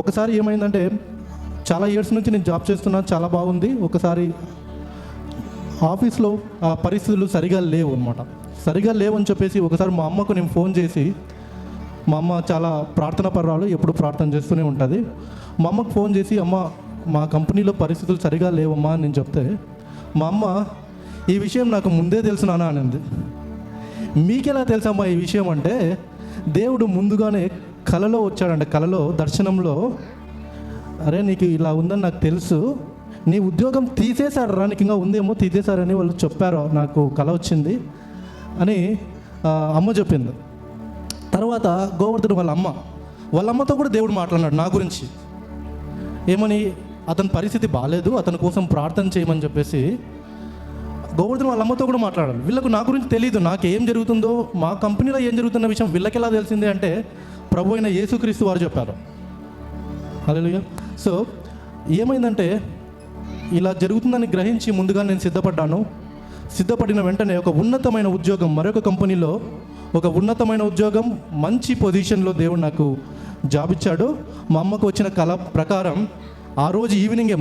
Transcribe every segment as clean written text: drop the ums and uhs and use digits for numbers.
ఒకసారి ఏమైందంటే, చాలా ఇయర్స్ నుంచి నేను జాబ్ చేస్తున్నాను, చాలా బాగుంది. ఒకసారి ఆఫీస్లో ఆ పరిస్థితులు సరిగా లేవు అనమాట. సరిగా లేవని చెప్పేసి ఒకసారి మా అమ్మకు నేను ఫోన్ చేసి, మా అమ్మ చాలా ప్రార్థన పర్రాలు, ఎప్పుడు ప్రార్థన చేస్తూనే ఉంటుంది. మా అమ్మకు ఫోన్ చేసి, అమ్మ మా కంపెనీలో పరిస్థితులు సరిగా లేవమ్మా అని నేను చెప్తే, మా అమ్మ ఈ విషయం నాకు ముందే తెలుసు నాన్న అనింది. మీకెలా తెలుసమ్మా ఈ విషయం అంటే, దేవుడు ముందుగానే కలలో వచ్చాడంట. కలలో దర్శనంలో, అరే నీకు ఇలా ఉందని నాకు తెలుసు, నీ ఉద్యోగం తీసేశారా, నీకు ఇంకా ఉందేమో తీసేశారని వాళ్ళు చెప్పారు, నాకు కల వచ్చింది అని అమ్మ చెప్పింది. తర్వాత గోవర్ధన్ వాళ్ళ అమ్మతో కూడా దేవుడు మాట్లాడినాడు నా గురించి. ఏమని, అతని పరిస్థితి బాగాలేదు, అతని కోసం ప్రార్థన చేయమని చెప్పేసి గోవర్ధన్ వాళ్ళ అమ్మతో కూడా మాట్లాడాలి. వీళ్ళకు నా గురించి తెలియదు, నాకు ఏం జరుగుతుందో, మా కంపెనీలో ఏం జరుగుతున్న విషయం వీళ్ళకి ఎలా తెలిసిందే అంటే, ప్రభు అయిన యేసుక్రీస్తు వారు చెప్పారు. హల్లెలూయా. సో ఏమైందంటే, ఇలా జరుగుతుందని గ్రహించి ముందుగా నేను సిద్ధపడ్డాను. సిద్ధపడిన వెంటనే ఒక ఉన్నతమైన ఉద్యోగం, మరొక కంపెనీలో ఒక ఉన్నతమైన ఉద్యోగం, మంచి పొజిషన్లో దేవుడు నాకు జాబ్ ఇచ్చాడు. మా అమ్మకు వచ్చిన కల ప్రకారం ఆ రోజు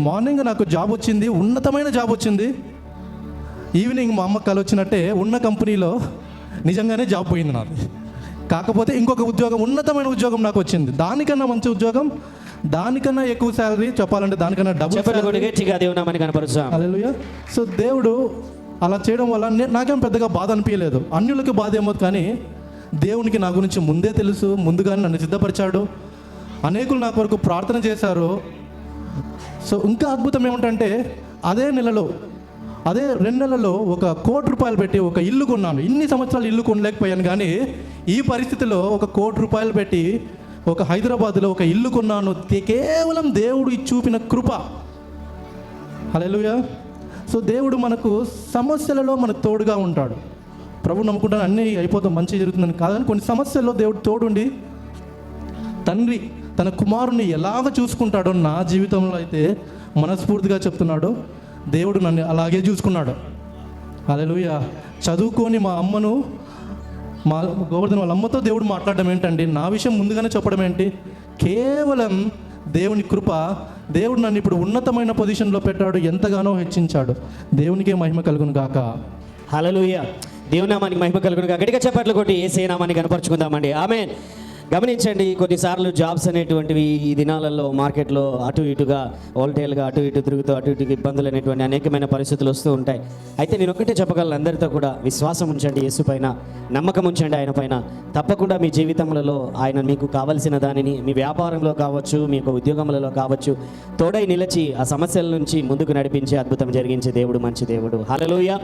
మార్నింగ్ నాకు జాబ్ వచ్చింది, ఉన్నతమైన జాబ్ వచ్చింది. ఈవినింగ్ మా అమ్మ కల వచ్చినట్టే ఉన్న కంపెనీలో నిజంగానే జాబ్ పోయింది నాది. కాకపోతే ఇంకొక ఉద్యోగం, ఉన్నతమైన ఉద్యోగం నాకు వచ్చింది. దానికన్నా మంచి ఉద్యోగం, దానికన్నా ఎక్కువ శాలరీ, చెప్పాలంటే దానికన్నా డబుల్. హల్లెలూయా. సో దేవుడు అలా చేయడం వల్ల నాకేం పెద్దగా బాధ అనిపించలేదు. అన్యులకి బాధ ఏమో, కానీ దేవునికి నా గురించి ముందే తెలుసు, ముందుగానే నన్ను సిద్ధపరిచాడు. అనేకులు నా కొరకు ప్రార్థన చేశారు. సో ఇంకా అద్భుతం ఏమిటంటే, అదే 2 నెలల్లో ₹1 కోటి పెట్టి ఒక ఇల్లు కొన్నాను. ఇన్ని సంవత్సరాలు ఇల్లు కొనలేకపోయాను, కానీ ఈ పరిస్థితిలో ₹1 కోటి పెట్టి ఒక హైదరాబాద్లో ఒక ఇల్లు కొన్నాను. కేవలం దేవుడు చూపిన కృప. హల్లెలూయా. సో దేవుడు మనకు సమస్యలలో మనకు తోడుగా ఉంటాడు. ప్రభు నమ్ముకుంటాను అన్నీ అయిపోతాం, మంచి జరుగుతుందని కాదని, కొన్ని సమస్యల్లో దేవుడు తోడుండి, తండ్రి తన కుమారుని ఎలాగ చూసుకుంటాడో నా జీవితంలో అయితే మనస్ఫూర్తిగా చెప్తున్నాడు, దేవుడు నన్ను అలాగే చూసుకున్నాడు. హల్లెలూయా. చదువుకొని మా గోవర్ధన్ వాళ్ళ అమ్మతో దేవుడు మాట్లాడడం ఏంటండి, నా విషయం ముందుగానే చెప్పడం ఏంటి, కేవలం దేవుని కృప. దేవుడు నన్ను ఇప్పుడు ఉన్నతమైన పొజిషన్లో పెట్టాడు, ఎంతగానో హెచ్చించాడు. దేవునికే మహిమ కలుగును గాక. హల్లెలూయా. దేవుని నామానికి మహిమ కలుగును గాక. గట్టిగా చప్పట్లు కొట్టి యేసయ్య నామాన్ని కనపరుచుకుందామండి. ఆమేన్. గమనించండి, కొన్నిసార్లు జాబ్స్ అనేటువంటివి ఈ దినాలలో మార్కెట్లో అటు ఇటుగా వోల్టేల్గా అటు ఇటు తిరుగుతూ అటు ఇటుకి ఇబ్బందులు అనేటువంటి అనేకమైన పరిస్థితులు వస్తూ ఉంటాయి. అయితే నేను ఒకటే చెప్పగలను, అందరితో కూడా విశ్వాసం ఉంచండి, యేసు పైన నమ్మకం ఉంచండి, ఆయన పైన. తప్పకుండా మీ జీవితంలో ఆయన మీకు కావలసిన దానిని, మీ వ్యాపారంలో కావచ్చు, మీ యొక్క ఉద్యోగములలో కావచ్చు, తోడై నిలిచి ఆ సమస్యల నుంచి ముందుకు నడిపించే అద్భుతం జరిగించే దేవుడు మంచి దేవుడు. హల్లెలూయా.